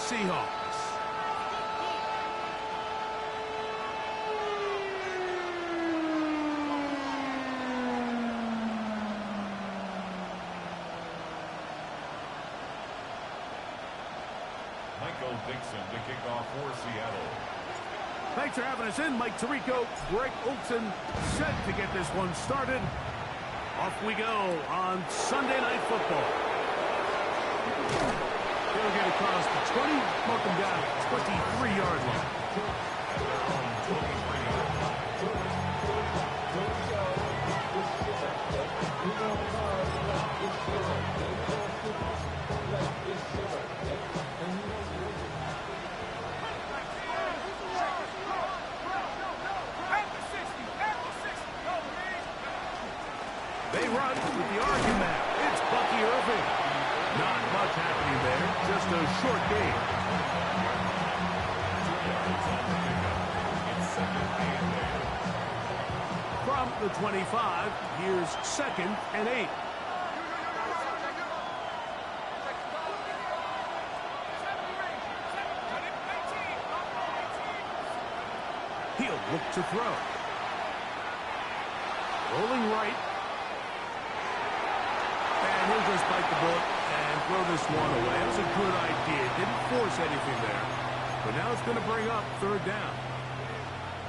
Seahawks. Dixon to kick off for Seattle. Thanks for having us in, Mike Tirico. Greg Olson set to get this one started. Off we go on Sunday Night Football. He'll get across the 20, welcome down 23-yard line. They run with the argument. It's Bucky Irving. Not much happening there. Just a short game. From the 25, here's 2nd and 8. He'll look to throw. Rolling right. And he'll just bite the bullet and throw this one away. It was a good idea. Didn't force anything there. But now it's going to bring up 3rd down.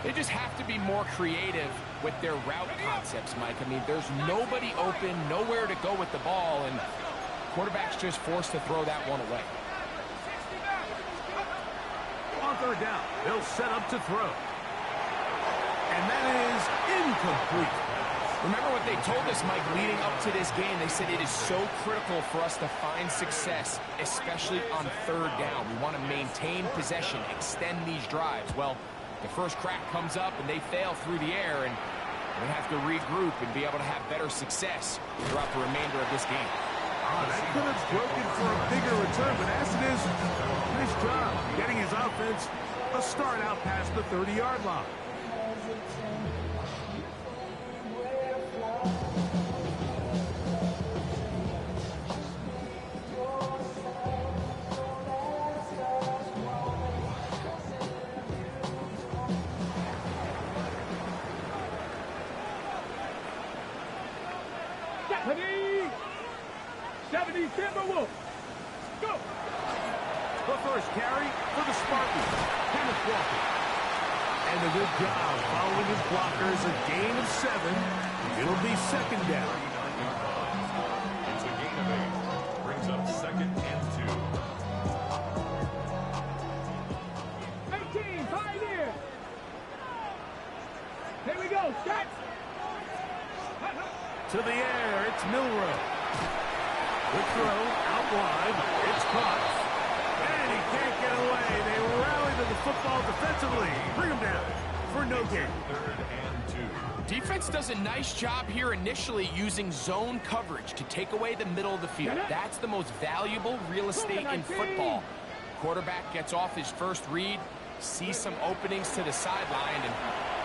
They just have to be more creative with their route concepts, Mike. I mean, there's nobody open, nowhere to go with the ball, and quarterback's just forced to throw that one away. On 3rd down, they'll set up to throw. And that is incomplete. Remember what they told us, Mike, leading up to this game. They said it is so critical for us to find success, especially on 3rd down. We want to maintain possession, extend these drives. Well, the first crack comes up and they fail through the air, and we have to regroup and be able to have better success throughout the remainder of this game. Oh, that could have broken for a bigger return, but as it is, nice job getting his offense a start out past the 30-yard line. Go! The first carry for the Spartans. Kenneth Walker. And a good job following his blockers. A gain of 7. It'll be 2nd down. It's a gain of 8. Brings up 2nd and 2. 18, Pioneer. Here we go, set. To the air, it's Milroe. Good throw, out wide, it's caught. And he can't get away. They rally to the football defensively. Bring him down for no gain. 3rd and 2. Defense does a nice job here initially using zone coverage to take away the middle of the field. That's the most valuable real estate in football. Quarterback gets off his first read, sees some openings to the sideline, and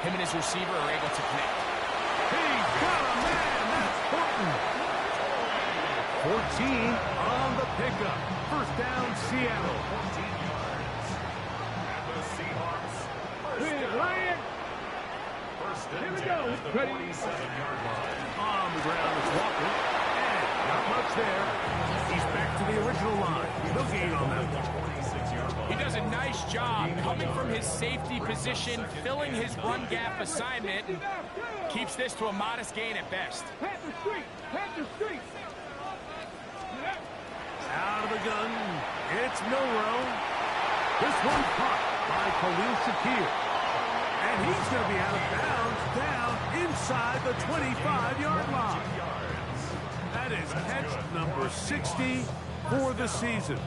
him and his receiver are able to connect. He's got a man. That's Horton. 14 on the pickup. 1st down, Seattle. 14 yards. And the Seahawks. First and 10 at the 47-yard line. On the ground, it's Walker. And not much there. He's back to the original line. No gain on that one. 26-yard line. He does a nice job coming from his safety position, filling his run gap assignment, and keeps this to a modest gain at best. Panther Street, Panther Street. Out of the gun, it's Milroe. This one caught by Khalil Shakir. And he's going to be out of bounds, down inside the 25-yard line. That is catch number 60 for the season.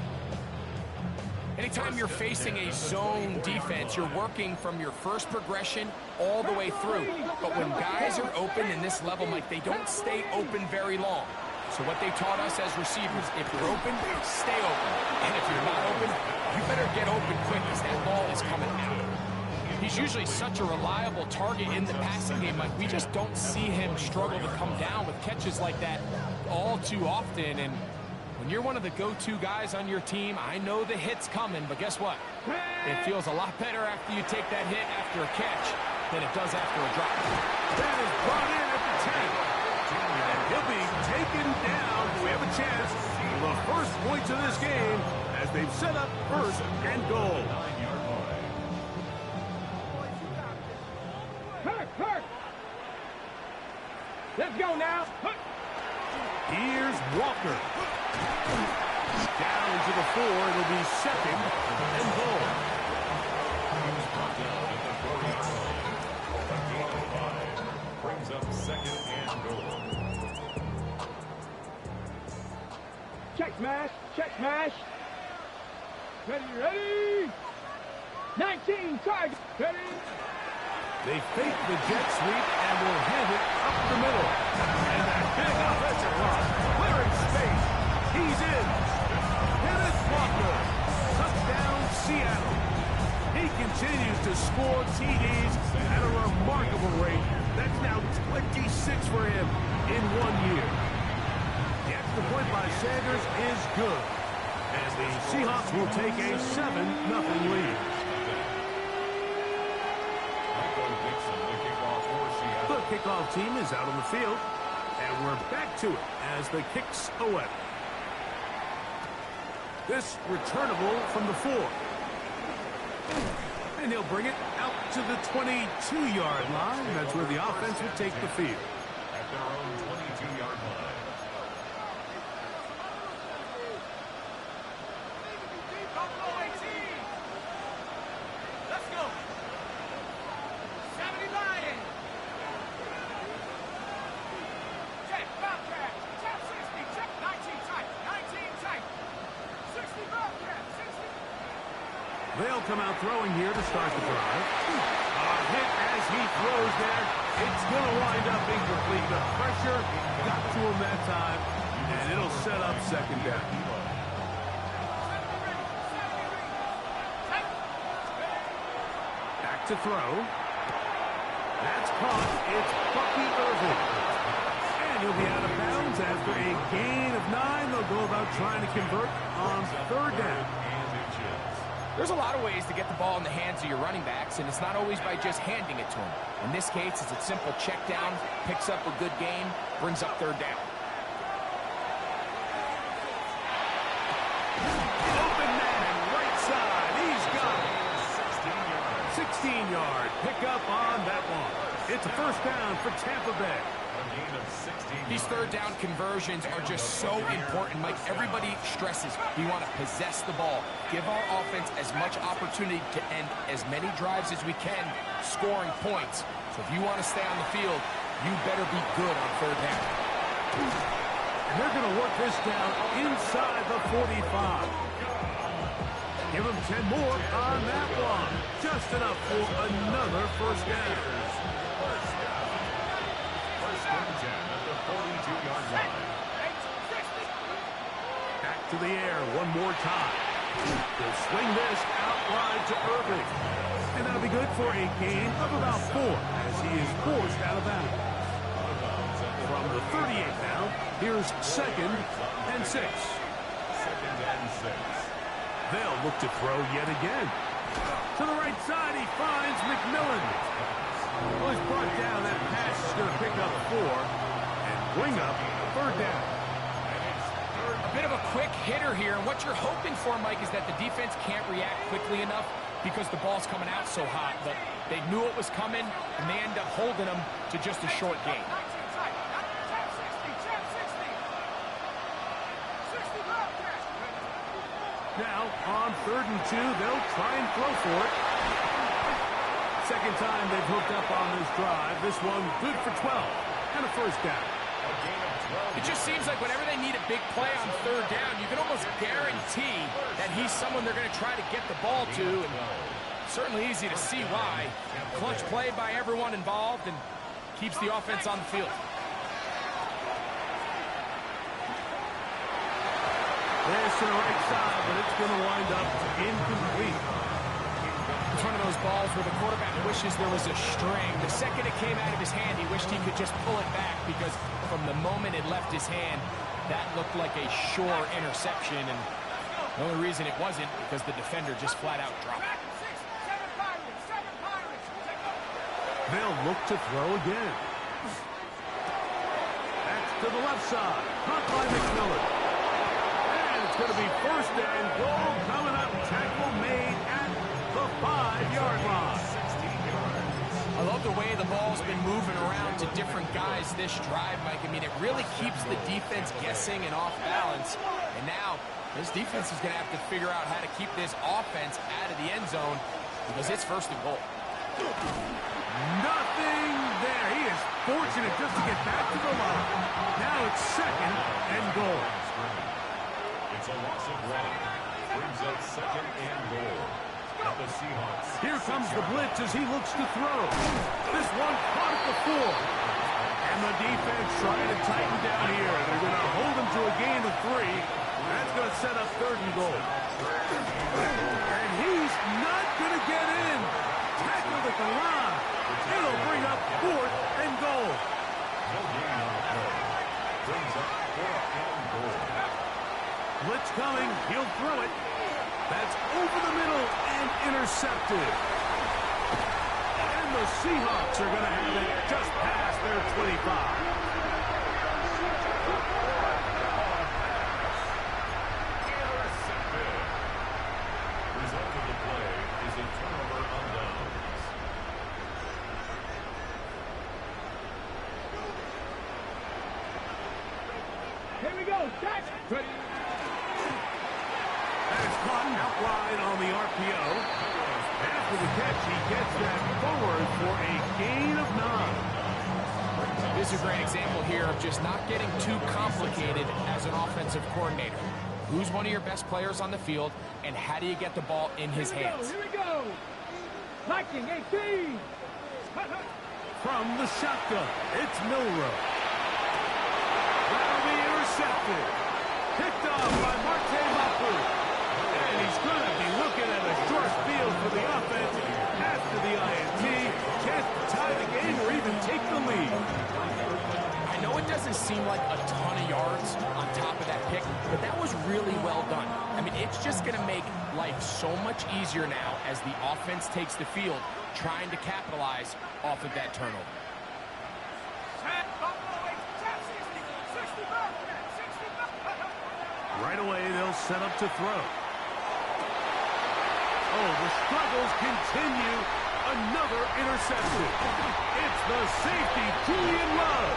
Anytime you're facing a zone defense, you're working from your first progression all the way through. But when guys are open in this level, Mike, they don't stay open very long. So what they taught us as receivers, if you're open, stay open. And if you're not open, you better get open quick as that ball is coming out. He's usually such a reliable target in the passing game. Like, we just don't see him struggle to come down with catches like that all too often. And when When you're one of the go-to guys on your team, I know the hit's coming, but guess what? It feels a lot better after you take that hit after a catch than it does after a drop. That is brought in at the 10. And he'll be taken down. We have a chance for the first points of this game as they've set up first and goal. Hurt. Let's go now. Here's Walker. Down to the 4. It'll be second and goal. Brings up second and goal. Check smash. Ready. 19, target. Ready. They fake the jet sweep and will hand it up the middle. And that big offensive block, clearing space. He's in. Dennis Walker. Touchdown, Seattle. He continues to score TDs at a remarkable rate. That's now 26 for him in 1 year. The extra point by Sanders is good. And the Seahawks will take a 7-0 lead. The kickoff team is out on the field, and we're back to it as the kicks away. This returnable from the 4. And he'll bring it out to the 22-yard line. That's where the offense will take the field. At their own 22-yard line. Let's go. 70 Lions. Check, Bobcat. Check 60. Check 19 tight. 19 tight. 60 Bobcat. 60. They'll come out throwing here to start the drive. A hit as he throws there. It's going to wind up incomplete. The pressure got to him that time, and it'll set up second down. Back to throw. That's caught. It's Bucky Irving. And he'll be out of bounds after a gain of 9. They'll go about trying to convert on third down. There's a lot of ways to get the ball in the hands of your running backs, and it's not always by just handing it to them. In this case, it's a simple check down, picks up a good gain, brings up third down. Open man, right side. He's got it. 16-yard pickup on that one. It's a first down for Tampa Bay. These third down conversions are just so important, Mike. Everybody stresses we want to possess the ball, give our offense as much opportunity to end as many drives as we can, scoring points. So if you want to stay on the field, you better be good on third down. And they're going to work this down inside the 45. Give them 10 more on that one. Just enough for another first down. Back to the air one more time. They'll swing this out wide to Irving. And that'll be good for a gain of about 4 as he is forced out of bounds. From the 38 now, here's second and 6. They'll look to throw yet again. To the right side, he finds McMillan. Well, he's brought down. That pass is going to pick up 4 and bring up third down. A bit of a quick hitter here, and what you're hoping for, Mike, is that the defense can't react quickly enough because the ball's coming out so hot. But they knew it was coming, and they end up holding them to just a short gain. Now, on 3rd and 2, they'll try and throw for it. Second time they've hooked up on this drive. This one good for 12 and a first down. It just seems like whenever they need a big play on third down, you can almost guarantee that he's someone they're going to try to get the ball to. And certainly easy to see why. Clutch play by everyone involved and keeps the offense on the field. There's to the right side, but it's going to wind up incomplete. It's one of those balls where the quarterback wishes there was a string. The second it came out of his hand, he wished he could just pull it back because from the moment it left his hand, that looked like a sure interception. And the only reason it wasn't because the defender just flat out dropped it. They'll look to throw again. That's to the left side. Caught by McMillan. And it's going to be first and goal coming up. Tackle made at the 5-yard line. I love the way the ball's been moving around to different guys this drive, Mike. I mean, it really keeps the defense guessing and off balance. And now this defense is going to have to figure out how to keep this offense out of the end zone because it's first and goal. Nothing there. He is fortunate just to get back to the line. Now it's second and goal. It's a loss of 1. Brings up second and goal. At the Seahawks. Here comes the blitz as he looks to throw. This one caught at the 4. And the defense trying to tighten down here. They're going to hold him to a gain of 3. That's going to set up third and goal. And he's not going to get in. Tackled at the line. It'll bring up fourth and goal. No gain on the play. Brings up fourth and goal. Blitz coming. He'll throw it. That's over the middle and intercepted. And the Seahawks are going to have it just past their 25. Intercepted. Result of the play is a turnover on downs. Here we go. Tack. Ready. That's caught out wide on the RPO. After the catch, he gets that forward for a gain of 9. This is a great example here of just not getting too complicated as an offensive coordinator. Who's one of your best players on the field, and how do you get the ball in his hands? Here we go. Liking 18. From the shotgun, it's Milrow. That'll be intercepted. Picked off by Marte Mapu. And he's going to be looking at a short field for the offense after the INT. Can't tie the game or even take the lead. I know it doesn't seem like a ton of yards on top of that pick, but that was really well done. I mean, it's just going to make life so much easier now as the offense takes the field, trying to capitalize off of that turnover. Right away, they'll set up to throw. Oh, the struggles continue. Another interception. It's the safety, Julian Love.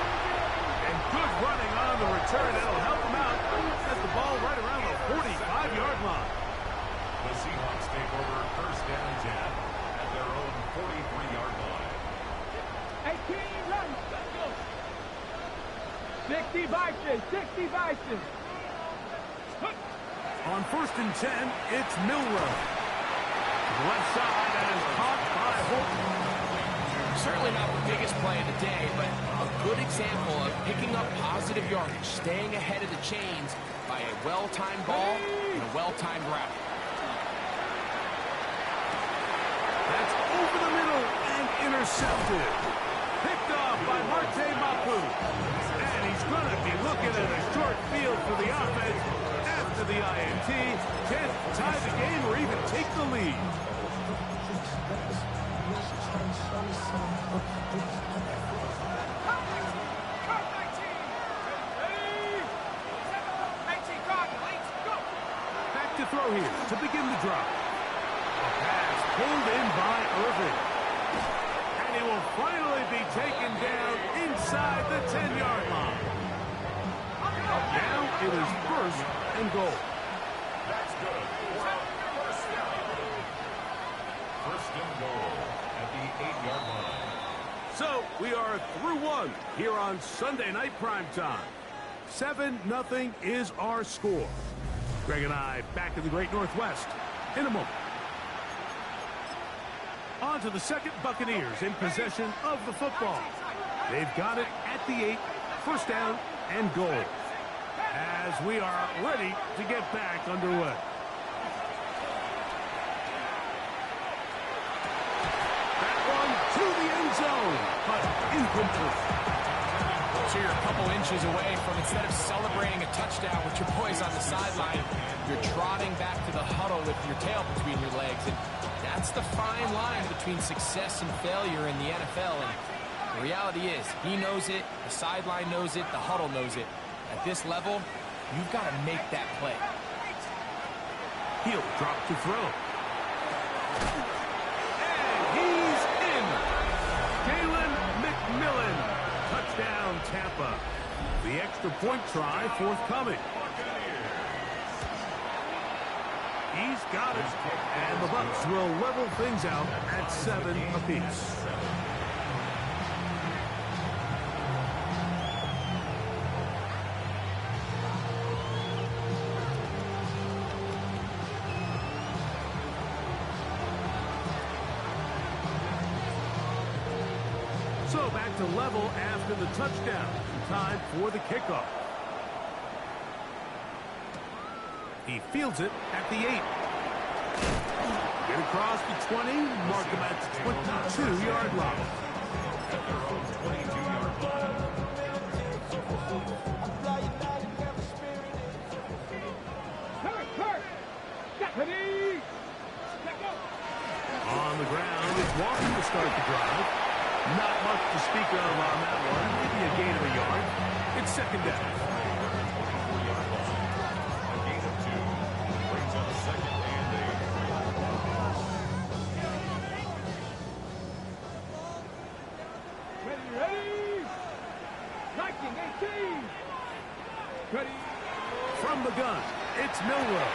And good running on the return. That'll help him out. Has the ball right around the 45-yard line. The Seahawks take over first down 10 at their own 43-yard line. 18, run. Let's go. 60 Bison. 60 Bison. On first and 10, it's Milrow. Left side and is caught by Holton. Certainly not the biggest play of the day, but a good example of picking up positive yardage, staying ahead of the chains by a well-timed ball and a well-timed route. That's over the middle and intercepted. Picked off by Marte Mapu. And he's going to be looking at a short field for the offense after the INT. Can't tie the game or even take the lead. Back to throw here to begin the drop. A pass pulled in by Irving. And he will finally be taken down inside the 10-yard line. Now it is first and goal. That's good. First down. First and goal at the 8-yard line. So we are through one here on Sunday Night Primetime. 7-0 is our score. Greg and I back in the Great Northwest in a moment. On to the second, Buccaneers in possession of the football. They've got it at the 8, first down and goal. As we are ready to get back underway. complete. So you're a couple inches away from, instead of celebrating a touchdown with your boys on the sideline, you're trotting back to the huddle with your tail between your legs. And that's the fine line between success and failure in the NFL. And the reality is, he knows it, the sideline knows it, the huddle knows it. At this level, you've got to make that play. He'll drop to throw. And he's in. Jalen McMillan. Touchdown, Tampa. The extra point try forthcoming. He's got it. And the Bucs will level things out at 7 apiece. So back to level after the touchdown. Time for the kickoff. He fields it at the 8. Get across the 20. Mark him at the 22-yard line. At their own 22-yard line. On the ground, it's walking to start the drive. Not much to speak of on that one. Maybe a gain of a yard. It's second down. A gain of 2. Brings up second and 8. Ready? Liking 18. Ready? From the gun, it's Milrow.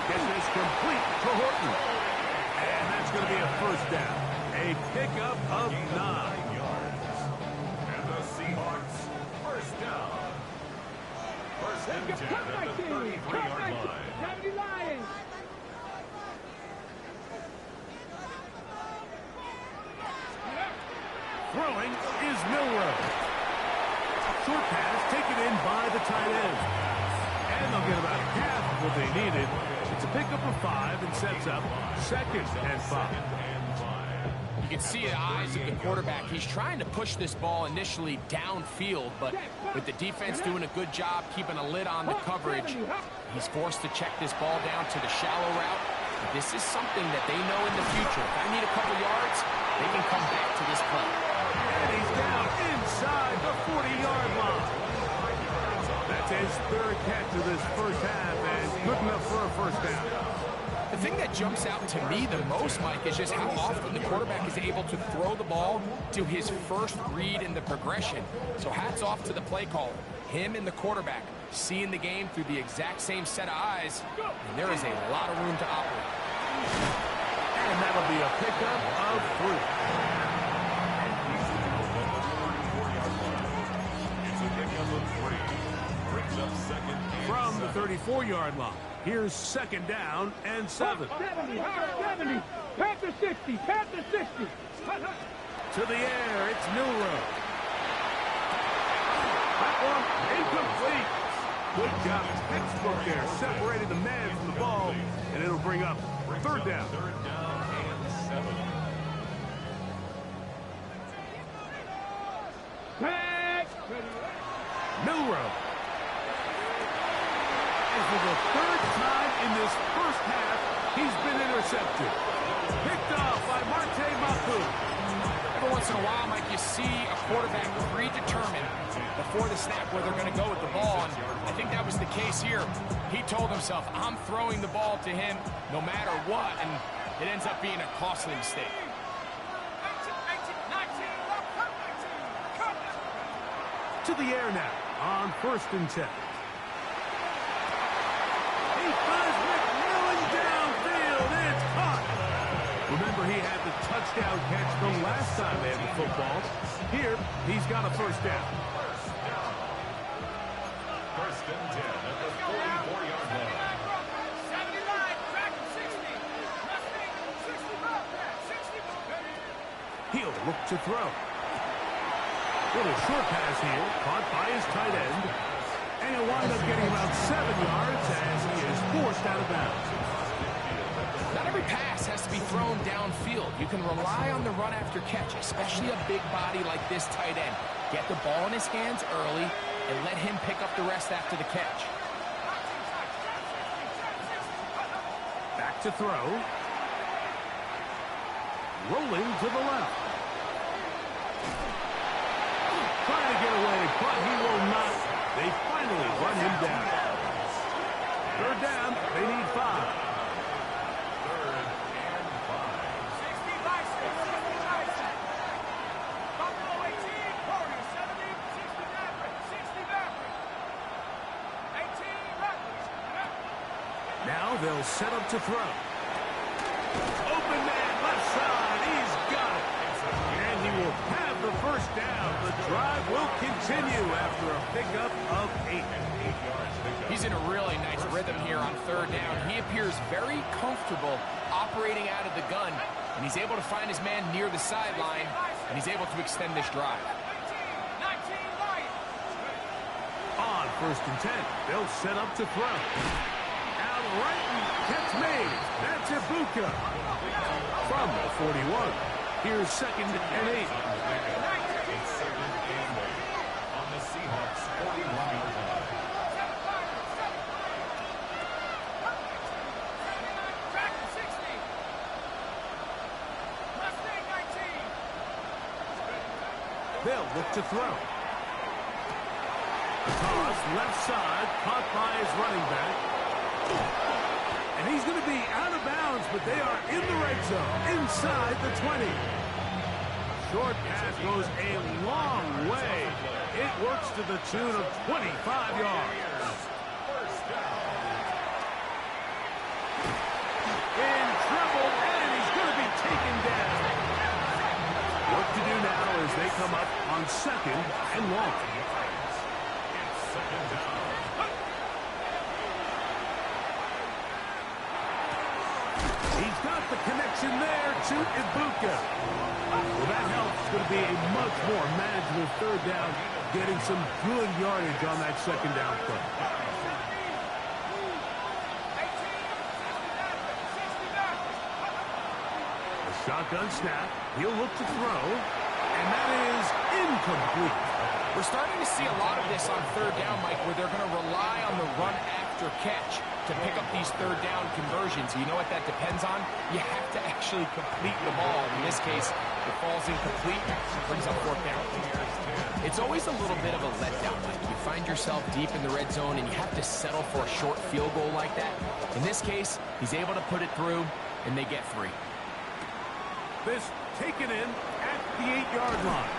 Gets this complete to Horton. And that's going to be a first down. A pickup of 9. yards. And the Seahawks, first down. First and 10 at the 33-yard line. 70 Lions. Throwing is Milrow. Short pass taken in by the tight end. And they'll get about half of what they needed. It's a pickup of 5 and sets up second and 5. You can see the eyes of the quarterback. He's trying to push this ball initially downfield, but with the defense doing a good job keeping a lid on the coverage, he's forced to check this ball down to the shallow route. This is something that they know in the future. If I need a couple yards, they can come back to this play. And he's down inside the 40-yard line. That's his third catch of this first half, and good enough for a first down. The thing that jumps out to me the most, Mike, is just how often the quarterback is able to throw the ball to his first read in the progression. So hats off to the play caller. Him and the quarterback seeing the game through the exact same set of eyes, and there is a lot of room to operate. And that'll be a pickup of 3. It's a pickup of 3. Brings up second and From the 7. 34-yard line, here's second down and 7. 70. Panther 60. Panther 60. To the air, it's Milrow. That one incomplete. Good job, textbook there, separating the man from the ball, and it'll bring up third down. Third down and 7. Back. Milrow. And for the third time in this first half, he's been intercepted. Picked off by Marte Mapu. Every once in a while, Mike, you see a quarterback predetermined before the snap where they're going to go with the ball, and I think that was the case here. He told himself, I'm throwing the ball to him no matter what, and it ends up being a costly mistake. To the air now on first and 10. He finds McMillan downfield. It's caught. Remember, he had the touchdown catch the last time they had the football. Here, he's got a first down. First and 10 at the 44-yard line. 79. Back 60. Mustang 60. He'll look to throw. Little short pass here, caught by his tight end. And he'll wind up getting about 7 yards as he is forced out of bounds. Not every pass has to be thrown downfield. You can rely on the run after catch, especially a big body like this tight end. Get the ball in his hands early and let him pick up the rest after the catch. Back to throw. Rolling to the left. Trying to get away, but he will not. They finally run him down. Third down, they need 5. Third and 5. 65, 60. Buffalo 18, 40, 70, 60 Maverick, 60 Maverick. 18 Raptors. Now they'll set up to throw. Open man, left side, he's got it. And he will have the first down. The drive will continue after a pickup of 8. He's in a really nice rhythm here on third down. He appears very comfortable operating out of the gun, and he's able to find his man near the sideline, and he's able to extend this drive. 19 Lions. On first and 10, they'll set up to throw. Out right, and catch made. That's Ibuka. From the 41, here's second and 8. It's second and 8 on the Seahawks 41-yard line. Track 60. Mustang 19. They'll look to throw. Toss left side, caught by his running back. And he's going to be out of bounds, but they are in the red zone, inside the 20. Short pass goes a long way. It works to the tune of 25 yards. First down. In trouble, and he's going to be taken down. What to do now as they come up on second and long. It's second down. He's got the connection there to Ibuka. Well, that helps. It's going to be a much more manageable third down, getting some good yardage on that second down play. 18, 60 Maverick, 60 Maverick. A shotgun snap. He'll look to throw, and that is incomplete. We're starting to see a lot of this on third down, Mike, where they're going to rely on the run after catch to pick up these third down conversions. You know what that depends on? You have to actually complete the ball. In this case, it falls incomplete, brings up fourth down. It's always a little bit of a letdown, Mike. You find yourself deep in the red zone, and you have to settle for a short field goal like that. In this case, he's able to put it through, and they get 3. This taken in at the 8-yard line.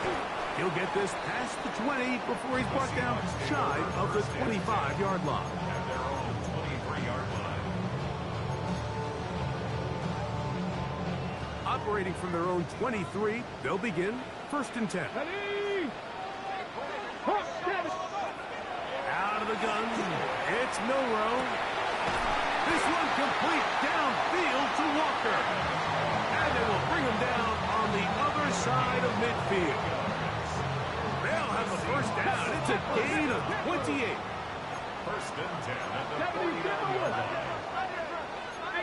He'll get this past the 20 before he's brought down shy of the 25-yard line. At their own 23-yard line. Operating from their own 23, they'll begin first and 10. Ready? Hot, Travis. Out of the gun, it's Milrow. This one complete downfield to Walker. And they will bring him down on the other side of midfield. They'll have the first down. It's a gain of 28. First and 10 at the 70 49-yard line.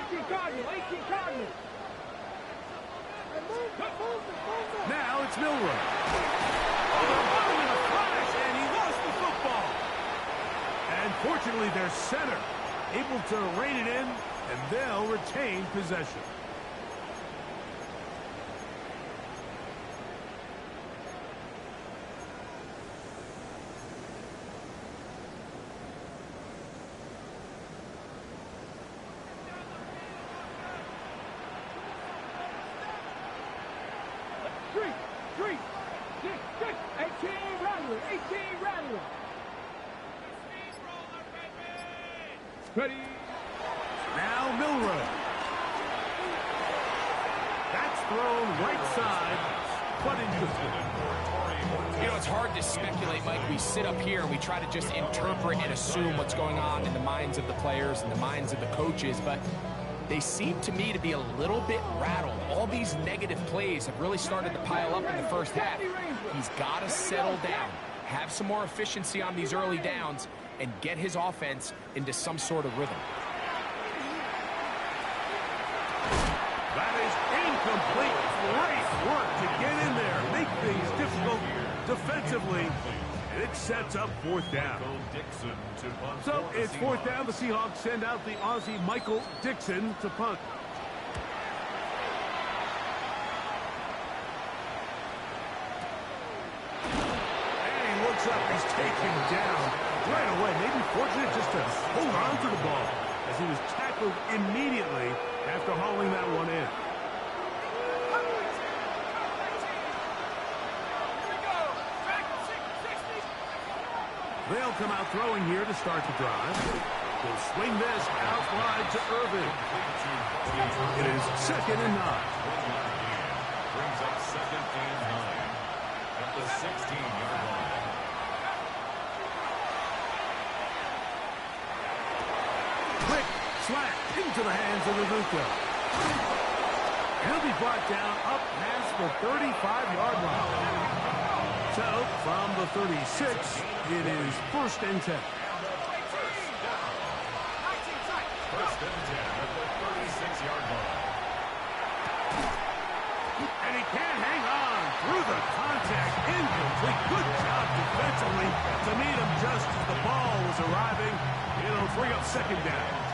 18 Cardinals, 18 Cardinals. Now it's Milrow. Oh, they're running in a flash, and he lost the football. And fortunately, their center able to rein it in, and they'll retain possession. Three, 6, 18 Rattler, 18 Rattler. Ready? Now Milrow. That's thrown right side, but incomplete. You know, it's hard to speculate, Mike. We sit up here and we try to just interpret and assume what's going on in the minds of the players and the minds of the coaches, but they seem to me to be a little bit rattled. All these negative plays have really started to pile up in the first half. He's got to settle down, have some more efficiency on these early downs, and get his offense into some sort of rhythm. That is incomplete. Great work to get in there, make things difficult defensively, and it sets up fourth down. So it's fourth down. The Seahawks send out the Aussie Michael Dixon to punt. Up, he's taken down right away. Maybe fortunate just to hold on to the ball as he was tackled immediately after hauling that one in. They'll come out throwing here to start the drive. They'll swing this out wide to Irving. It is 2nd and 9. Brings up 2nd and 9 at the 16-yard line. Quick slant into the hands of Azuka. He'll be brought down up past the 35-yard line. So, from the 36, it is 1st and 10. First and 10 at the 36-yard line. And he can't hang on through the contact. Incomplete. Good job defensively to meet him just as the ball was arriving. It'll bring up 2nd down.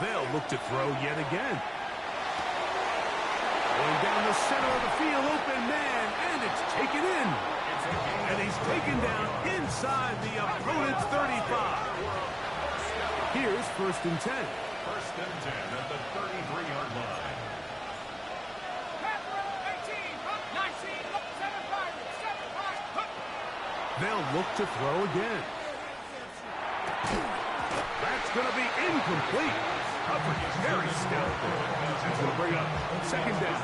They'll look to throw yet again. Going down the center of the field, open man, and it's taken in. And he's taken down inside the opponent's 35. Here's 1st and 10. 1st and 10 at the 33-yard line. They'll look to throw again. That's going to be incomplete. Coverage is very still. That's going to bring up 2nd down.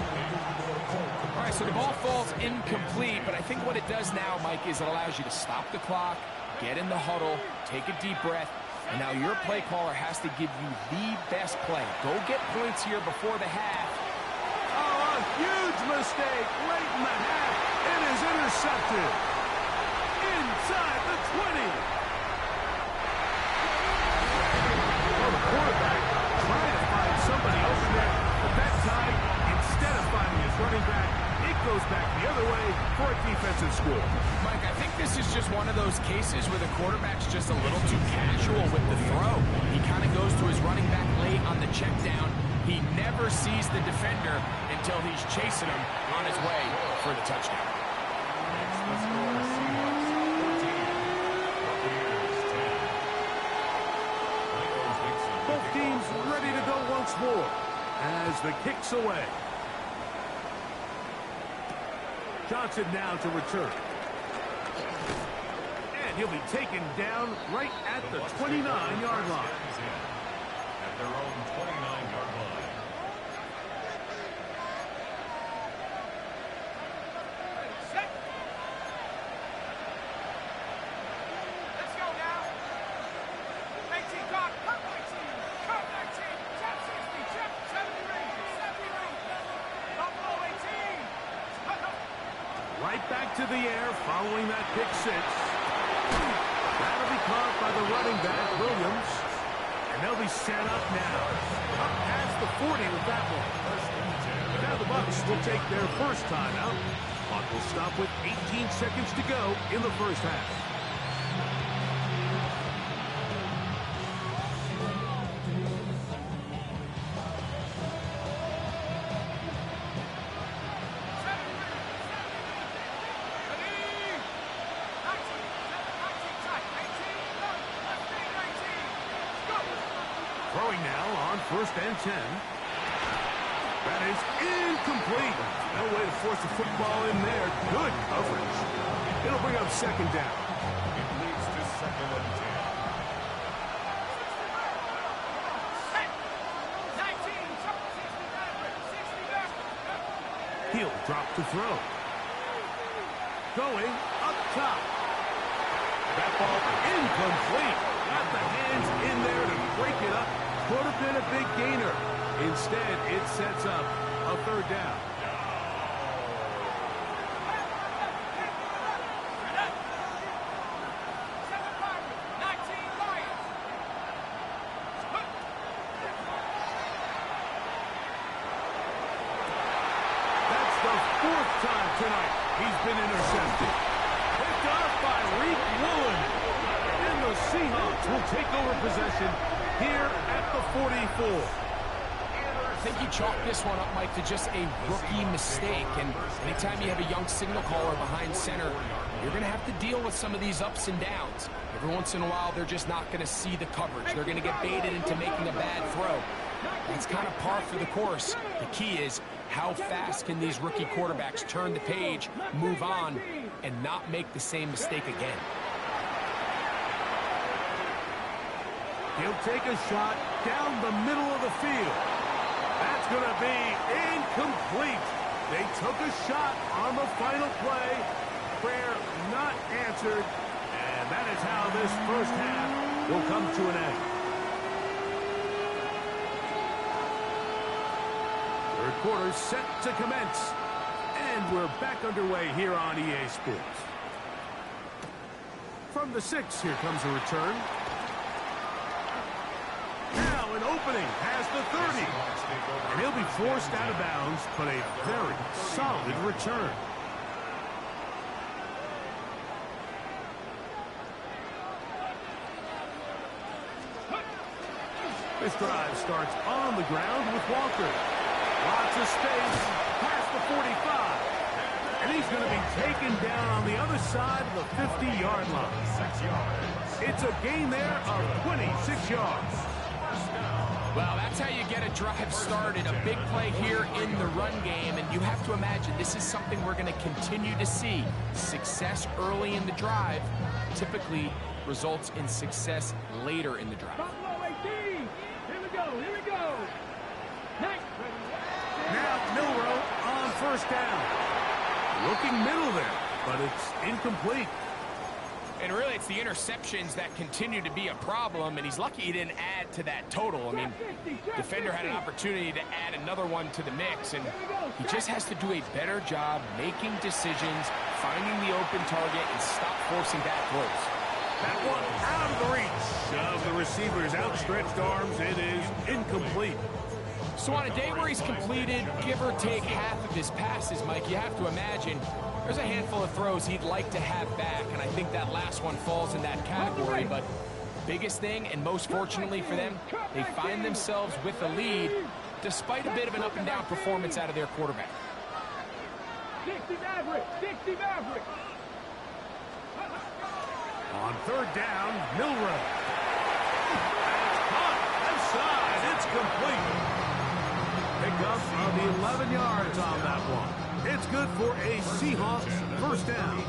All right, so the ball falls incomplete, but I think what it does now, Mike, is it allows you to stop the clock, get in the huddle, take a deep breath, and now your play caller has to give you the best play. Go get points here before the half. Oh, a huge mistake late in the half. It is intercepted. Inside the 20. Well, the quarterback trying to find somebody open there, but that time, instead of finding his running back, it goes back the other way for a defensive score. Mike, I think this is just one of those cases where the quarterback's just a little too casual with the throw. He kind of goes to his running back late on the check down. He never sees the defender until he's chasing him on his way for the touchdown. Next, the score, Seahawks 14. Both teams ready to go once more as the kick's away. Johnson now to return. And he'll be taken down right at the 29-yard line. At their own 29-yard line. Let's go now. 18, cut 19, cut 19, jump 60, jump 70 range, 70 range. Buffalo 18. Right back to the air following that pick six. That'll be caught by the running back, Williams. And they'll be set up now. Up past the 40 with that one. Now the Bucs will take their first timeout. Clock will stop with 18 seconds to go in the first half. Throwing now on 1st and 10. That is incomplete. No way to force the football in there. Good coverage. It'll bring up 2nd down. It leads to 2nd and 10. He'll drop to throw. Going up top. That ball incomplete. Got the hands in there to break it up. Could have been a big gainer. Instead, it sets up a third down. That's the fourth time tonight he's been intercepted. Picked up by Reek Woolen. And the Seahawks will take over possession here at the 44. I think you chalk this one up, Mike, to just a rookie mistake. And anytime you have a young signal caller behind center, you're going to have to deal with some of these ups and downs. Every once in a while, they're just not going to see the coverage. They're going to get baited into making a bad throw. That's kind of par for the course. The key is how fast can these rookie quarterbacks turn the page, move on, and not make the same mistake again. He'll take a shot down the middle of the field. That's going to be incomplete. They took a shot on the final play. Prayer not answered. And that is how this first half will come to an end. Third quarter set to commence. And we're back underway here on EA Sports. From the 6, here comes a return. Now an opening has the 30. And he'll be forced out of bounds, but a very solid return. This drive starts on the ground with Walker. Lots of space past the 45. And he's going to be taken down on the other side of the 50-yard line. 6 yards. It's a gain there of 26 yards. Well, that's how you get a drive started. A big play here in the run game, and you have to imagine this is something we're going to continue to see. Success early in the drive typically results in success later in the drive. Here we go, here we go. Now Milroe on first down. Looking middle there, but it's incomplete. And really, it's the interceptions that continue to be a problem, and he's lucky he didn't add to that total. I mean, defender had an opportunity to add another one to the mix, and he just has to do a better job making decisions, finding the open target, and stop forcing back throws. That one out of the reach of the receiver's outstretched arms. It is incomplete. So on a day where he's completed, give or take half of his passes, Mike, you have to imagine there's a handful of throws he'd like to have back, and I think that last one falls in that category. But biggest thing, and most fortunately for them, they find themselves with a lead despite a bit of an up-and-down performance out of their quarterback. 60 Maverick, 60 Maverick. On third down, Milroe. That's caught. Left side. It's complete. Pick up of the 11 yards on that one. It's good for a Seahawks first down.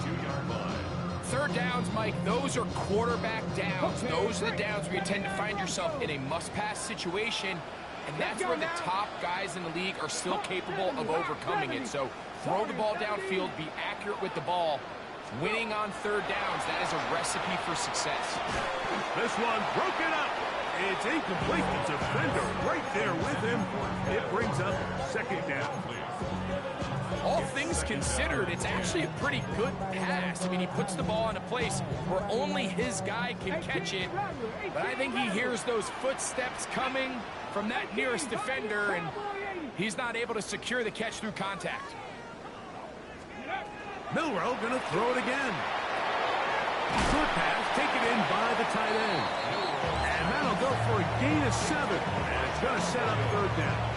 Third downs, Mike, those are quarterback downs. Those are the downs where you tend to find yourself in a must-pass situation, and that's where the top guys in the league are still capable of overcoming it. So throw the ball downfield, be accurate with the ball. Winning on third downs, that is a recipe for success. This one broken up. It's incomplete. The defender right there with him. It brings up second down. All things considered, it's actually a pretty good pass. I mean, he puts the ball in a place where only his guy can catch it. But I think he hears those footsteps coming from that nearest defender, and he's not able to secure the catch through contact. Milroe going to throw it again. Short pass taken in by the tight end. And that'll go for a gain of 7. And it's going to set up third down.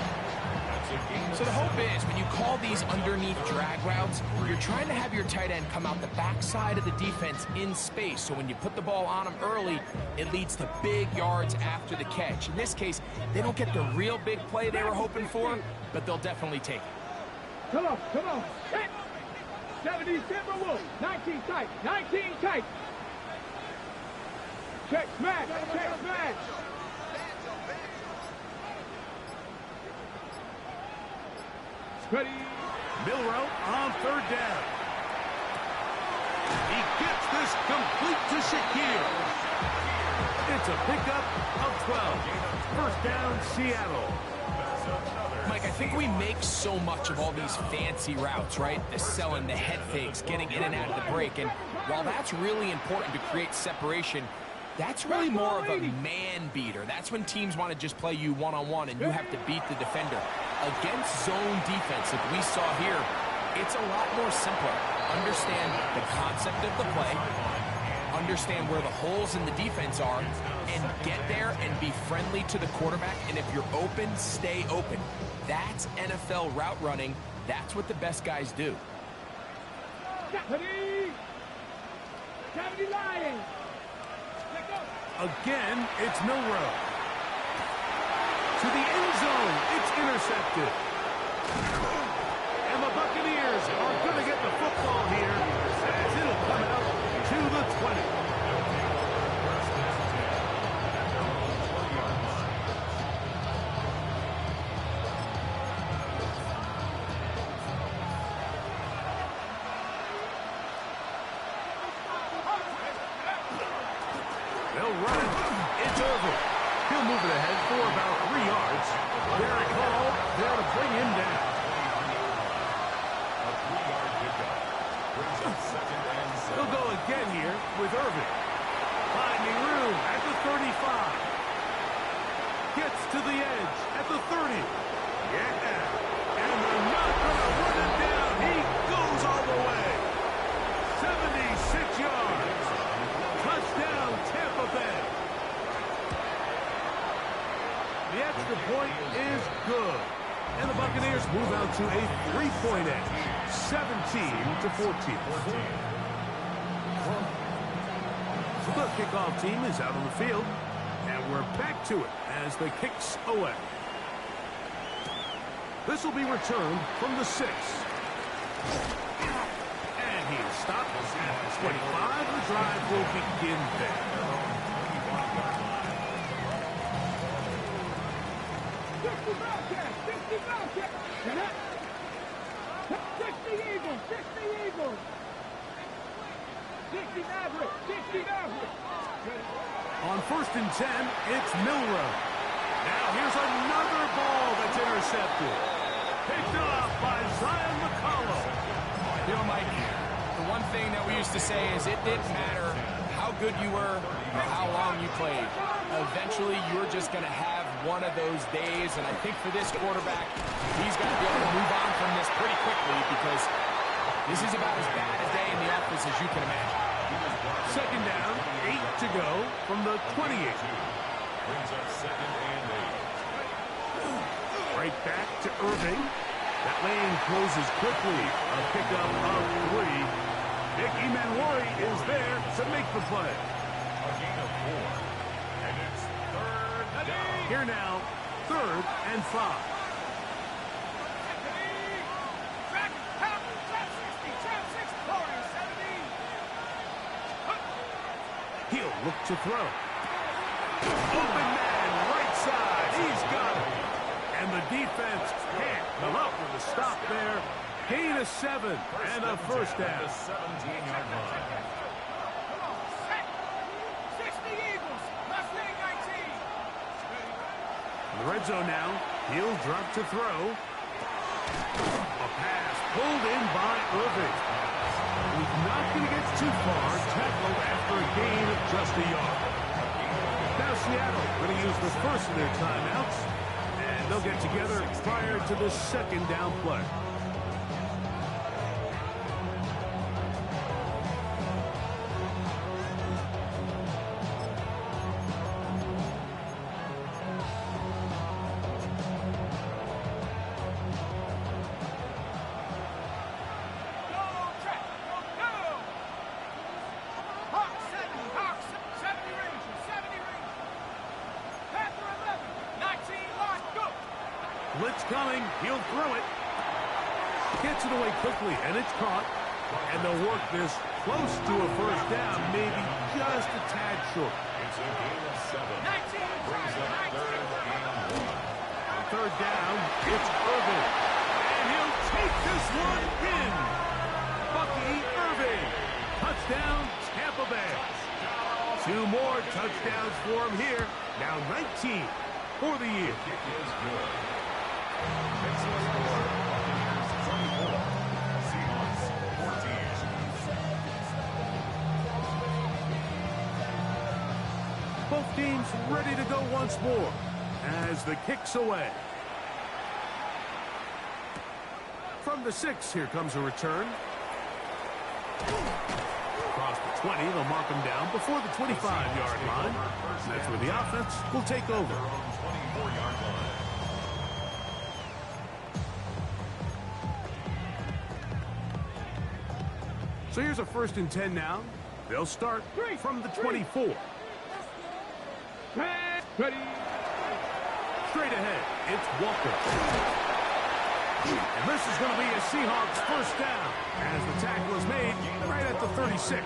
So the hope is when you call these underneath drag routes, you're trying to have your tight end come out the backside of the defense in space. So when you put the ball on him early, it leads to big yards after the catch. In this case, they don't get the real big play they were hoping for, but they'll definitely take it. Come on, come on. Hit. 70 Timberwolves. 19 tight, 19 tight. Check smash, check smash. Ready. Milroe on third down. He gets this complete to Shakir. It's a pickup of 12. First down, Seattle. That's another Mike, I think we make so much of all these fancy routes, right? The selling, the head fakes, getting in and out of the break. And while that's really important to create separation, that's really more of a man beater. That's when teams want to just play you one-on-one and you have to beat the defender. Against zone defense, like we saw here, it's a lot more simpler. Understand the concept of the play, understand where the holes in the defense are, and get there and be friendly to the quarterback. And if you're open, stay open. That's NFL route running. That's what the best guys do. Again, it's Milrow. To the end zone, it's intercepted. And the Buccaneers are going to get the football here as it'll come out to the 20. They'll run it. It's over. He'll move it ahead for about 3 yards. Derek Hall there to bring him down. A 3-yard pickup brings up 2nd and 7. He'll go again here with Irvin. Finding room at the 35. Gets to the edge at the 30. Yeah. And they're not going to run it down. He goes all the way. 76 yards. Touchdown, Tampa Bay. The extra point is good. And the Buccaneers move out to a 3-point edge. 17-14. The kickoff team is out on the field. And we're back to it as the kicks away. This will be returned from the 6. And he is stopped at the 25. The drive will begin there. 60 Eagles, 60 Eagles. 60 Maverick, 60 Maverick. On 1st and 10, it's Milrow. Now here's another ball that's intercepted. Picked up by Zion McCollum. You know, Mike, the one thing that we used to say is it didn't matter how good you were or how long you played. Eventually, you're just going to have one of those days, and I think for this quarterback, he's got to be able to move on from this pretty quickly because this is about as bad a day in the office as you can imagine. 2nd down, 8 to go from the 28. Brings up 2nd and 8. Right back to Irving. That lane closes quickly. A pickup of 3. Nick Emanwari is there to make the play. A gain of 4. And it's 3rd down. Here now, 3rd and 5. He'll look to throw. Open man, right side. He's got it. And the defense can't come up with a stop there. Gain of 7 and a 1st down. The 17-yard line. 60 Eagles, Mustang 19. In the red zone now, he'll drop to throw. A pass pulled in by Irving. He's not going to get too far. Tackled after a gain of just a yard. Now Seattle going to use the first of their timeouts. And they'll get together prior to the 2nd down play. Blitz coming. He'll throw it. Gets it away quickly, and it's caught. And they'll work this close to a 1st down, maybe just a tad short. It's a gain of 7. Brings up 3rd and 1. On 3rd down, it's Irving. And he'll take this one in. Bucky Irving. Touchdown, Tampa Bay. 2 more touchdowns for him here. Now 19 for the year. Kick is good. Texas score, Buccaneers 24, Seahawks 14. Both teams ready to go once more as the kick's away. From the 6, here comes a return. Across the 20, they'll mark him down before the 25-yard line. And that's where the offense will take over. 24-yard line. So here's a 1st and 10 now. They'll start from the 24. Ready. Straight ahead, it's Walker. And this is going to be a Seahawks 1st down as the tackle is made right at the 36.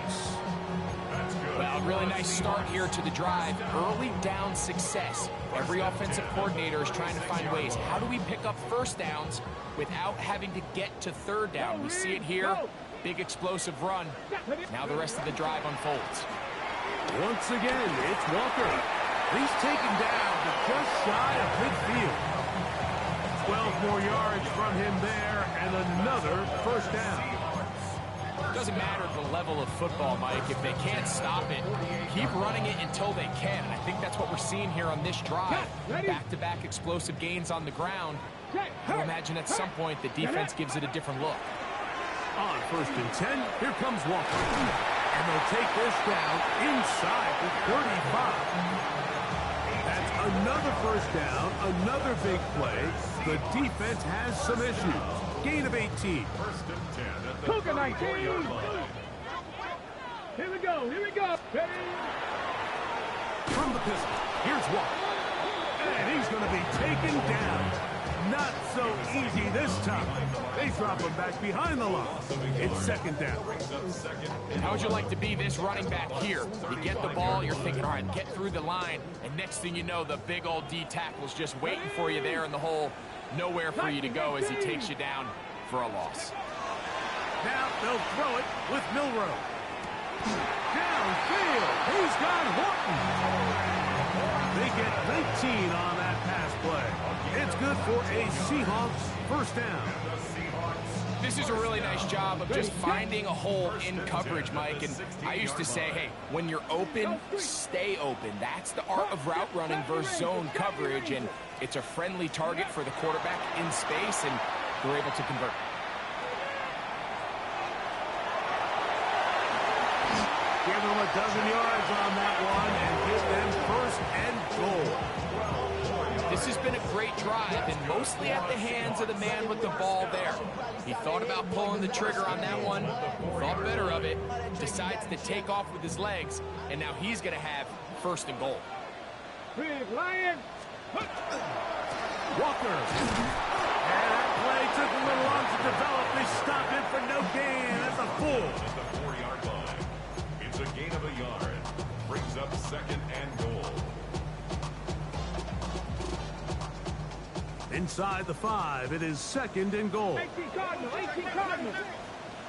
Well, a really nice start here to the drive. Early down success. Every offensive coordinator is trying to find ways. How do we pick up 1st downs without having to get to 3rd down? We see it here. Big explosive run. Now the rest of the drive unfolds. Once again, it's Walker. He's taken down to just shy of midfield. 12 more yards from him there, and another 1st down. It doesn't matter the level of football, Mike. If they can't stop it, keep running it until they can. And I think that's what we're seeing here on this drive. Back-to-back explosive gains on the ground. I imagine at some point the defense gives it a different look. On 1st and 10, here comes Walker. And they'll take this down inside the 35. That's another 1st down, another big play. The defense has some issues. Gain of 18. 1st and 10 at the Cougar 19. 34-yard line. Here we go. Ready. From the pistol, here's Walker. And he's going to be taken down. Not so easy this time. They drop him back behind the line. It's 2nd down. How would you like to be this running back here? You get the ball, you're thinking, all right, get through the line, and next thing you know, the big old D tackle's just waiting for you there in the hole. Nowhere for you to go as he takes you down for a loss. Now they'll throw it with Milrow. Downfield, he's got Horton. They get 19 on that pass play. It's good for a Seahawks 1st down. This is a really nice job of just finding a hole in coverage, Mike. And I used to say, hey, when you're open, stay open. That's the art of route running versus zone coverage. And it's a friendly target for the quarterback in space, and they're able to convert. Give them a dozen yards on that one and give them 1st and goal. This has been a great drive, and mostly at the hands of the man with the ball there. He thought about pulling the trigger on that one, thought better of it, decides to take off with his legs, and now he's going to have 1st and goal. Big Lion. Walker. And that play took a little long to develop. They stopped it for no gain. That's a full. At the 4-yard line. It's a gain of a yard. Brings up 2nd and goal. Inside the 5, it is 2nd and goal. 18 Cardinals.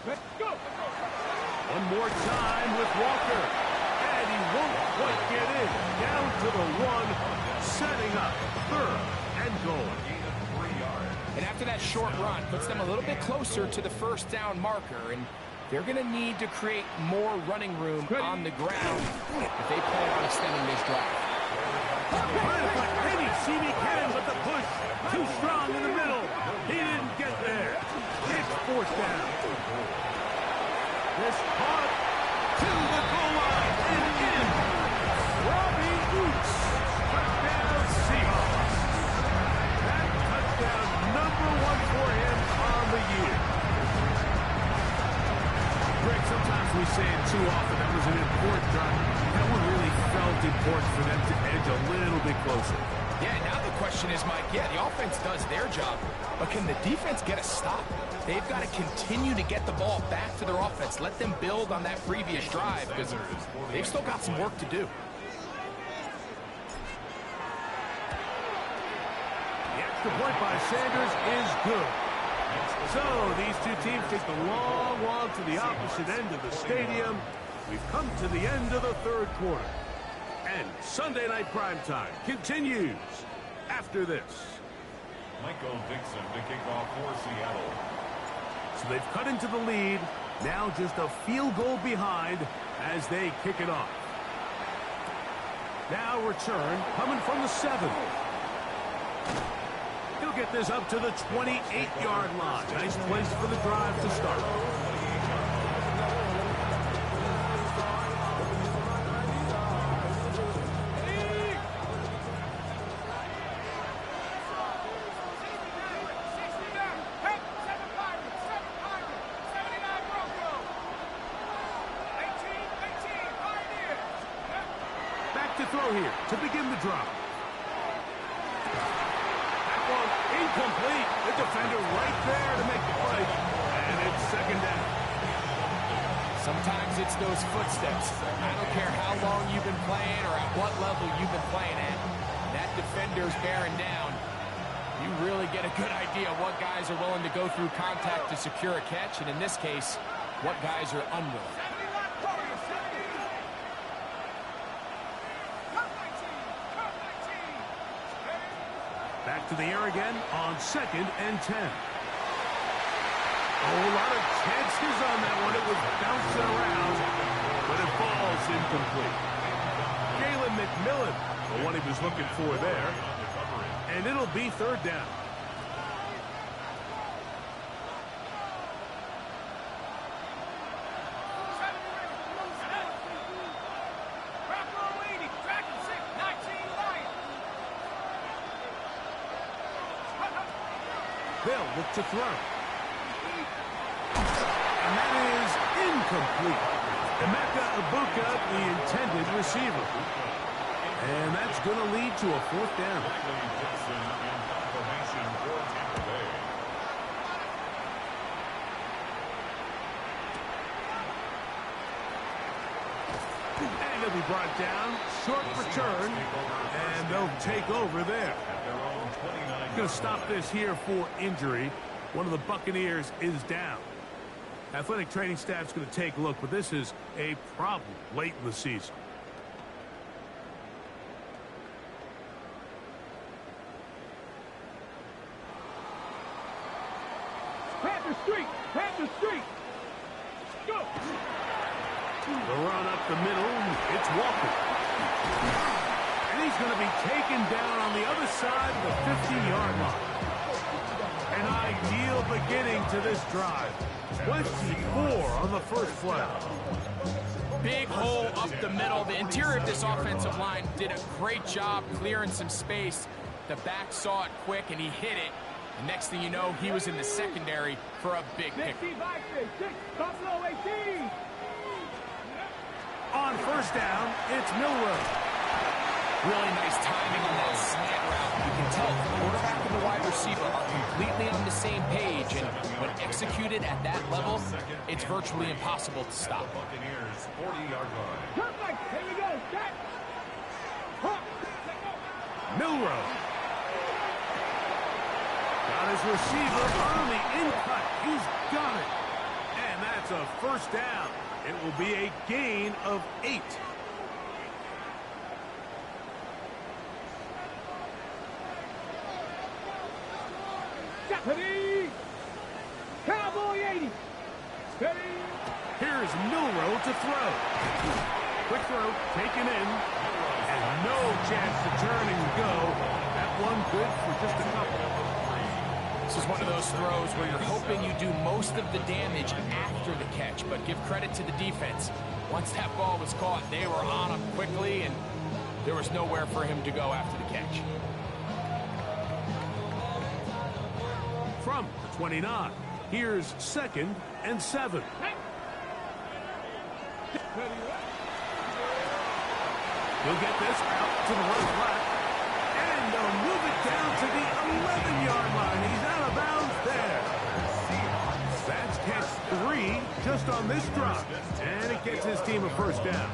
Let's go. One more time with Walker. And he won't quite get in. Down to the 1, setting up 3rd and goal. Gain of 3 yards. And after that short run, puts them a little bit closer to the 1st down marker, and they're going to need to create more running room on the ground if they plan on extending this drive. Trying to put any seam he can, but the push too strong in the middle. He didn't get there. It's 4th down. This caught to the goal line and in. Robbie Boots. Touchdown Seahawks. That touchdown number 1 for him on the year. Greg, sometimes we say it too often. That was an important drive. That one really felt important for them to edge a little bit closer. Yeah, now the question is, Mike, yeah, the offense does their job, but can the defense get a stop? They've got to continue to get the ball back to their offense. Let them build on that previous drive because they've still got some work to do. The extra point by Sanders is good. So these two teams take the long walk to the opposite end of the stadium. We've come to the end of the 3rd quarter. And Sunday Night Primetime continues after this. Michael Dixon to kick off for Seattle. So they've cut into the lead. Now just a field goal behind as they kick it off. Now return coming from the 7. He'll get this up to the 28-yard line. Nice place for the drive to start. To throw here to begin the drive. That one incomplete. The defender right there to make the play. And it's second down. Sometimes it's those footsteps. I don't care how long you've been playing or at what level you've been playing at. That defender's bearing down. You really get a good idea of what guys are willing to go through contact to secure a catch, and in this case, what guys are unwilling. Back to the air again on 2nd and 10. Oh, a lot of chances on that one. It was bouncing around, but it falls incomplete. Jalen McMillan, the one he was looking for there. And it'll be 3rd down. They'll look to throw. And that is incomplete. Emeka Ibuka, the intended receiver. And that's going to lead to a 4th down. And he'll be brought down. Short return. And they'll take over there. Going to stop this here for injury. One of the Buccaneers is down. Athletic training staff's going to take a look, but this is a problem late in the season. Panther Street! Panther Street! Go! The run up the middle. It's Walker. And he's going to be taken down on the other side of the 50-yard line. An ideal beginning to this drive. 24 on the first play. Big hole up the middle. The interior of this offensive line did a great job clearing some space. The back saw it quick, and he hit it. And next thing you know, he was in the secondary for a big pick. Buffalo 18! On first down, it's Milroe. Really nice timing on that slant route. You can tell the quarterback and the wide receiver are completely on the same page, and when executed at that level, it's virtually impossible to stop. Buccaneers 40-yard line. Perfect! Here we go! Set! Milroe. Got his receiver on the in-cut. He's got it. And that's a first down. It will be a gain of 8. Steady! Cowboy 80! Steady! Here's Milroe to throw. Quick throw, taken in. And no chance to turn and go. That one good for just a couple. This is one of those throws where you're hoping you do most of the damage after the catch, but give credit to the defense. Once that ball was caught, they were on him quickly, and there was nowhere for him to go after the catch. From the 29, here's 2nd and 7. He'll get this out to the right flat. And they'll move it down to the 11-yard line. He's out of bounds there. That's catch 3 just on this drop. And it gets his team a first down.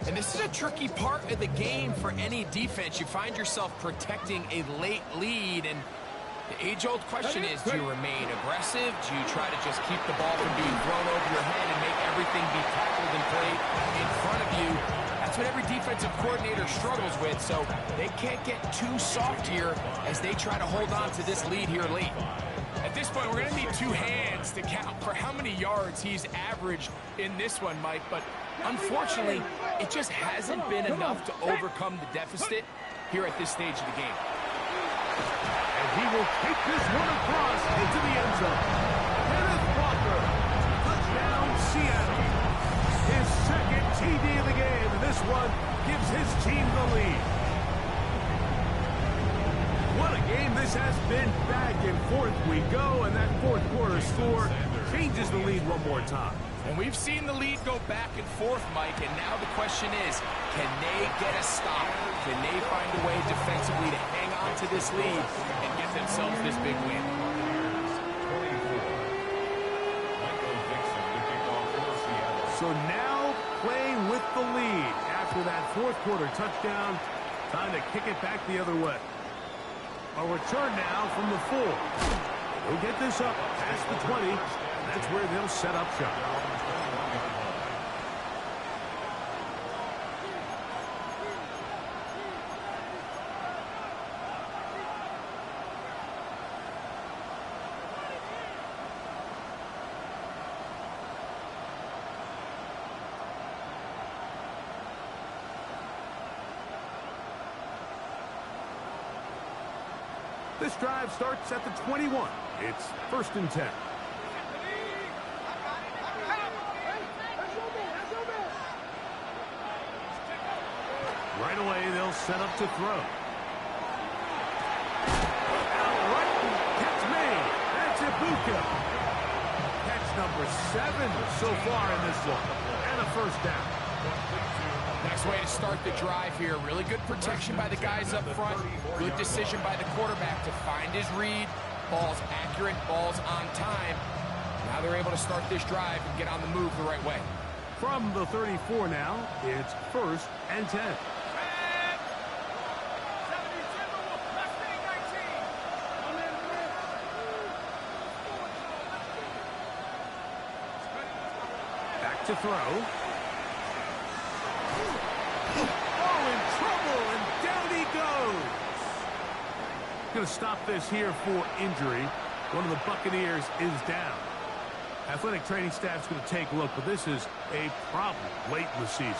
And this is a tricky part of the game for any defense. You find yourself protecting a late lead, and the age-old question is, do you remain aggressive? Do you try to just keep the ball from being thrown over your head and make everything be tackled and played in front of you? That's what every defensive coordinator struggles with, so they can't get too soft here as they try to hold on to this lead here late. At this point, we're going to need two hands to count for how many yards he's averaged in this one, Mike. But unfortunately, it just hasn't been enough to overcome the deficit here at this stage of the game. And he will take this one across into the end zone. Kenneth Walker, touchdown Seattle. His second TD of the game, and this one gives his team the lead. What a game this has been. Back and forth we go, and that fourth quarter score changes the lead one more time. And we've seen the lead go back and forth, Mike, and now the question is, can they get a stop? Can they find a way defensively to hang on to this lead and get themselves this big win? So now playing with the lead after that fourth quarter touchdown, time to kick it back the other way. A return now from the 4. They'll get this up past the 20. That's where they'll set up shop. This drive starts at the 21. It's 1st and 10. Right away, they'll set up to throw. Outright catch made. That's Ibuka. Catch number 7 so far in this one. And a first down. Nice way to start the drive here. Really good protection by the guys up front. Good decision by the quarterback to find his read. Ball's accurate, ball's on time. Now they're able to start this drive and get on the move the right way. From the 34 now, it's 1st and 10. Back to throw. Going to stop this here for injury. One of the Buccaneers is down. Athletic training staff's going to take a look, but this is a problem late in the season.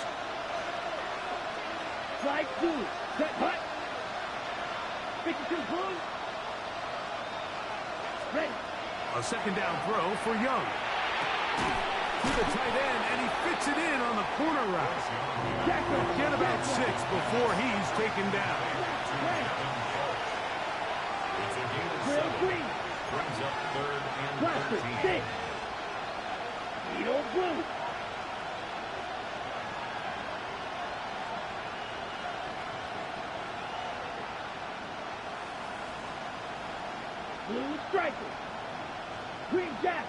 Slide 2. Set hut. 52 points. Ready. A second down throw for Young. To the tight end, and he fits it in on the corner route. Get about 6 before he's taken down. Brings up 3rd and 13. Blue. Blue striker. Green jacket.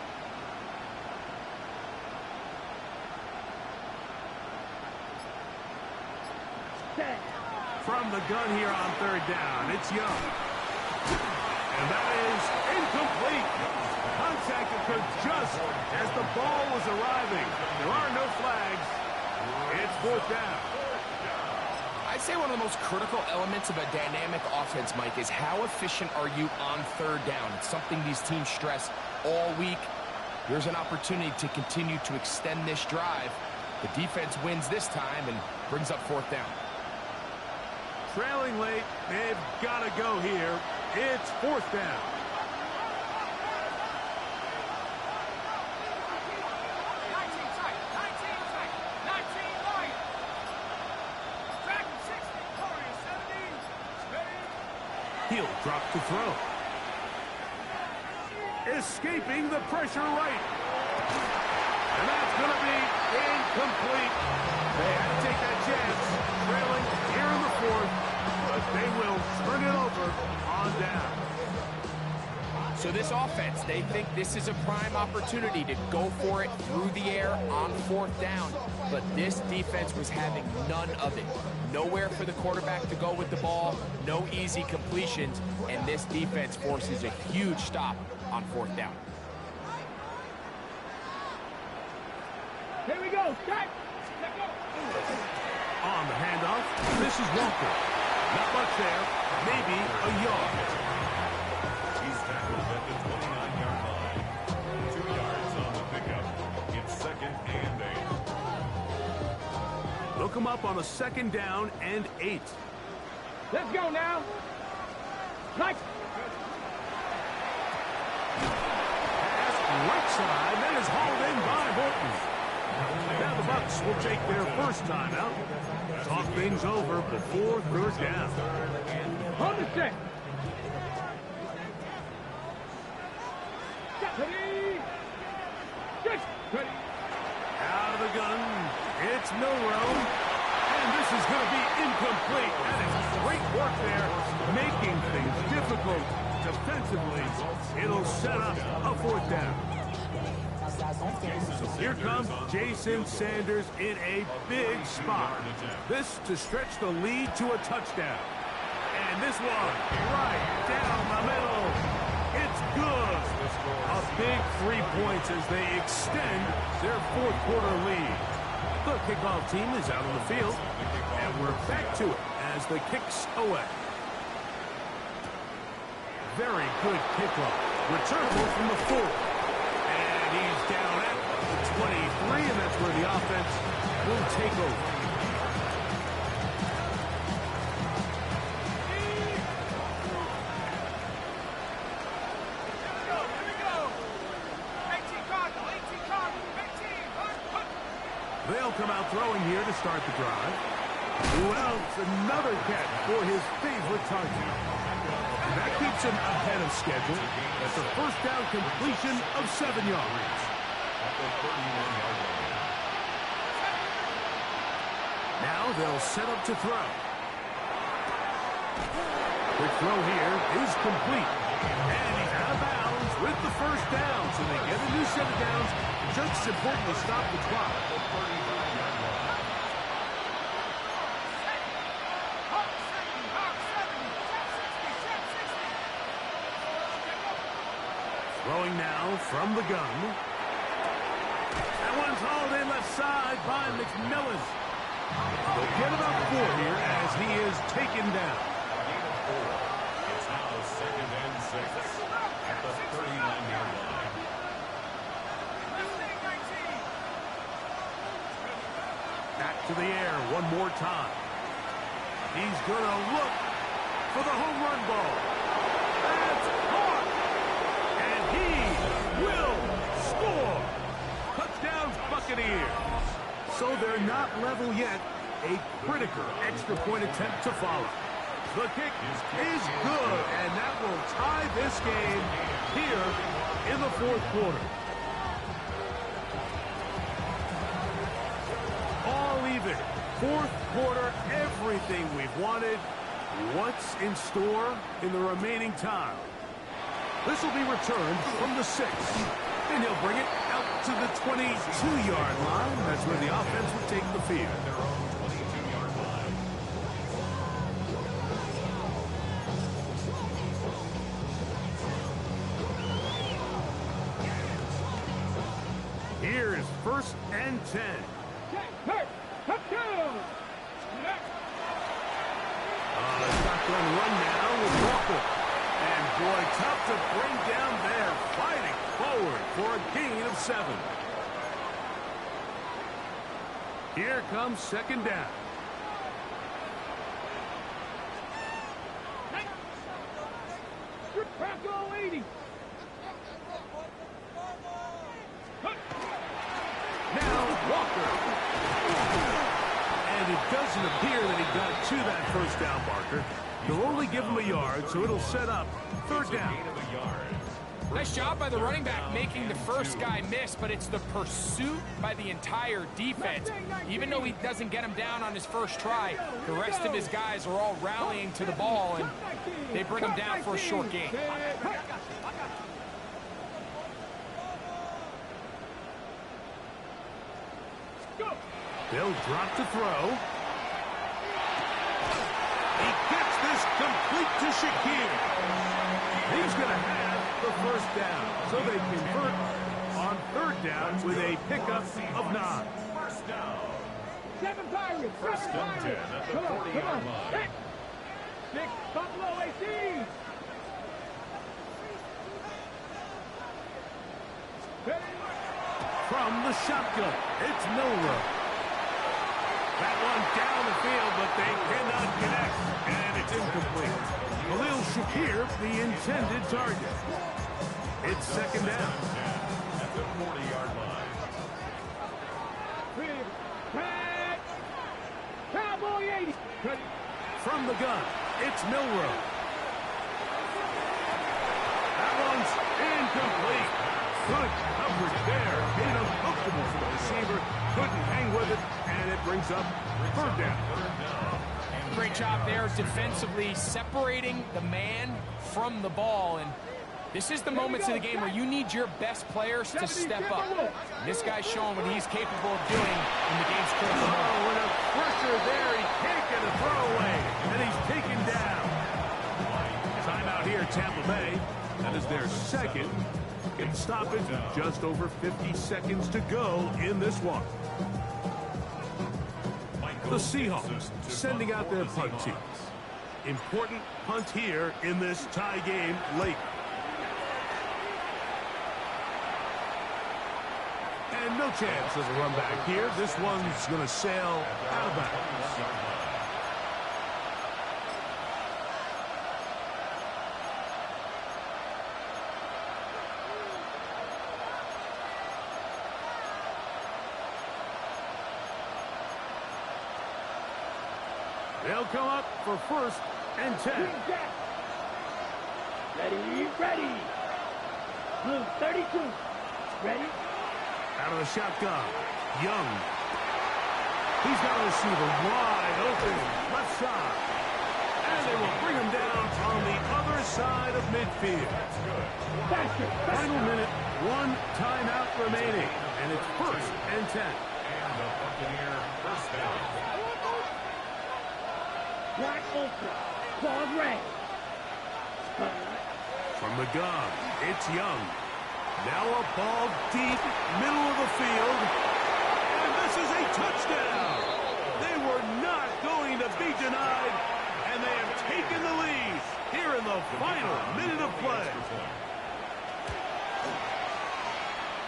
From the gun here on 3rd down, it's Young. And that is incomplete. Contact occurred just as the ball was arriving. There are no flags. It's 4th down. I'd say one of the most critical elements of a dynamic offense, Mike, is how efficient are you on 3rd down. It's something these teams stress all week. Here's an opportunity to continue to extend this drive. The defense wins this time and brings up 4th down. Trailing late, they've got to go here. It's 4th down. He'll drop to throw. Escaping the pressure right. And that's going to be incomplete. They had to take that chance, trailing here in the 4th, but they will turn it over on down. So this offense, they think this is a prime opportunity to go for it through the air on 4th down. But this defense was having none of it. Nowhere for the quarterback to go with the ball, no easy completions, and this defense forces a huge stop on 4th down. Here we go. Start. On the handoff, this is Walker. Not much there, maybe a yard. He's tackled at the 29-yard line. 2 yards on the pickup. It's 2nd and 8. Look him up on a 2nd down and 8. Let's go now. Nice. Pass right side, that is hauled in by Horton. Now the Bucs will take their first timeout. Talk things over before 3rd down. On the set. Ready. Get ready. Out of the gun, it's Milrow. And this is going to be incomplete. That is great work there, making things difficult defensively. It'll set up a 4th down. Here comes Jason Sanders in a big spot. This to stretch the lead to a touchdown. And this one right down the middle. It's good. A big 3 points as they extend their 4th quarter lead. The kickoff team is out on the field, and we're back to it as the kick's away. Very good kickoff. Returnable from the 4. And he's down at the 23, and that's where the offense will take over. They'll come out throwing here to start the drive. Well, it's another catch for his favorite target. That keeps him ahead of schedule. That's a 1st down completion of 7 yards. Now they'll set up to throw. The throw here is complete. And he's out of bounds with the 1st down. So they get a new set of downs. Just as important to stop the clock. Throwing now from the gun. That one's hauled in left side by McMillan. They'll get about 4 here as he is taken down. It's now 2nd and 6 at the 39-yard line. Back to the air one more time. He's going to look for the home run ball. That's caught. And he will score. Touchdown Buccaneers. So they're not level yet. A critical extra point attempt to follow. The kick is good, and that will tie this game here in the 4th quarter. All even. 4th quarter, everything we've wanted. What's in store in the remaining time? This will be returned from the 6. And he'll bring it out to the 22-yard line. That's where the offense will take the field. Their own 22-yard line. Here's 1st and 10. Touchdown. Shotgun run now with Walker. And boy, tough to bring down there. Fighting forward for a gain of 7. Here comes 2nd down. Crackle 80. Now Walker. And it doesn't appear that he got to that 1st down marker. They'll only give him a yard, so it'll set up 3rd down. Nice job by the running back making the first guy miss, but it's the pursuit by the entire defense. Even though he doesn't get him down on his first try, the rest of his guys are all rallying to the ball, and they bring him down for a short gain. They'll drop to throw. He gets this complete to Shakir. He's going to have the 1st down. So they convert on 3rd down with a pickup of 9. First down. Seven Pirates. First Seven and 10 Pirates. at the Come on, 40-yard line. Hit. 6 Buffalo AC. From the shotgun, it's Milrow. That one down the field, but they cannot connect, and it's incomplete. Khalil Shakir, the intended target. It's second down. At the 40-yard line. Tag. Cowboy 80. From the gun, it's Milrow. That one's incomplete. Good coverage there. Uncomfortable for the receiver. Couldn't hang with it, and it brings up third down. Great job there defensively separating the man from the ball. And this is the moments of the game where you need your best players to step up. And this guy's showing what he's capable of doing in the game's critical moment. Oh, and a pressure there. He can't get a throwaway, and he's taken down. Timeout here, Tampa Bay. That is their second. Get stoppage. Just over 50 seconds to go in this one. The Seahawks sending out their punt teams. Important punt here in this tie game late. And no chance of a run back here. This one's going to sail out of bounds. They'll come up for first and 10. Ready, ready. Blue 32. Ready? Out of the shotgun, Young. He's got a receiver wide open, left side. And they will bring him down on the other side of midfield. Faster. Final minute, one timeout remaining. And it's first and 10. And the Buccaneer first down. Black Ultra. Claws red. From the gun, it's Young. Now a ball deep, middle of the field. And this is a touchdown. They were not going to be denied. And they have taken the lead here in the final minute of play.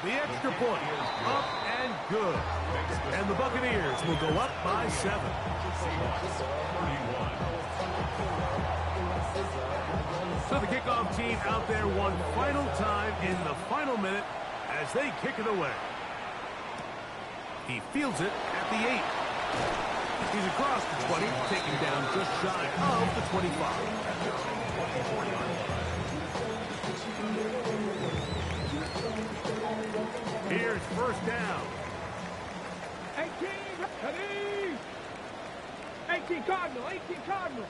The extra point, up and good. And the Buccaneers will go up by 7. So the kickoff team out there one final time in the final minute as they kick it away. He fields it at the 8. He's across the 20, taking down just shy of the 25. Here's first down. 18 Cardinal, 18 Cardinal.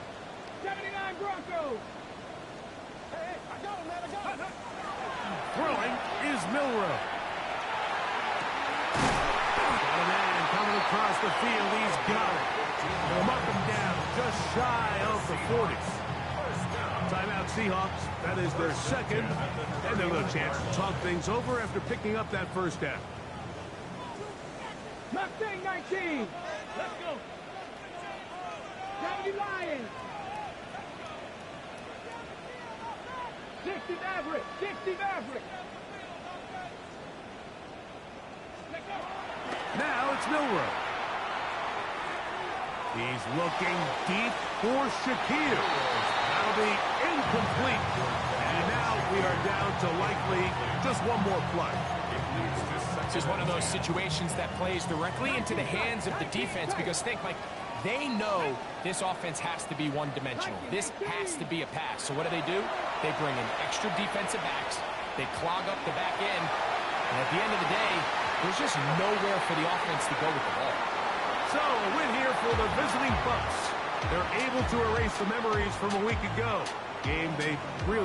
79 Broncos. Hey, I got him, man, I got him. Throwing is Milrow. Got a man coming across the field. He's got it. They'll mark him down just shy of the 40. Timeout Seahawks. That is their second. And they'll have a chance to talk things over after picking up that first down. Mustang 19. Let's go. 70 Lions. 60 Maverick. 60 Maverick. Now it's Milrow. He's looking deep for Shakir. That'll be incomplete. And now we are down to likely just one more play. This is one of those situations that plays directly into the hands of the defense because think, like, they know this offense has to be one-dimensional. This has to be a pass. So what do? They bring in extra defensive backs. They clog up the back end. And at the end of the day, there's just nowhere for the offense to go with the ball. So a win here for the visiting Bucs. They're able to erase the memories from a week ago. Game they really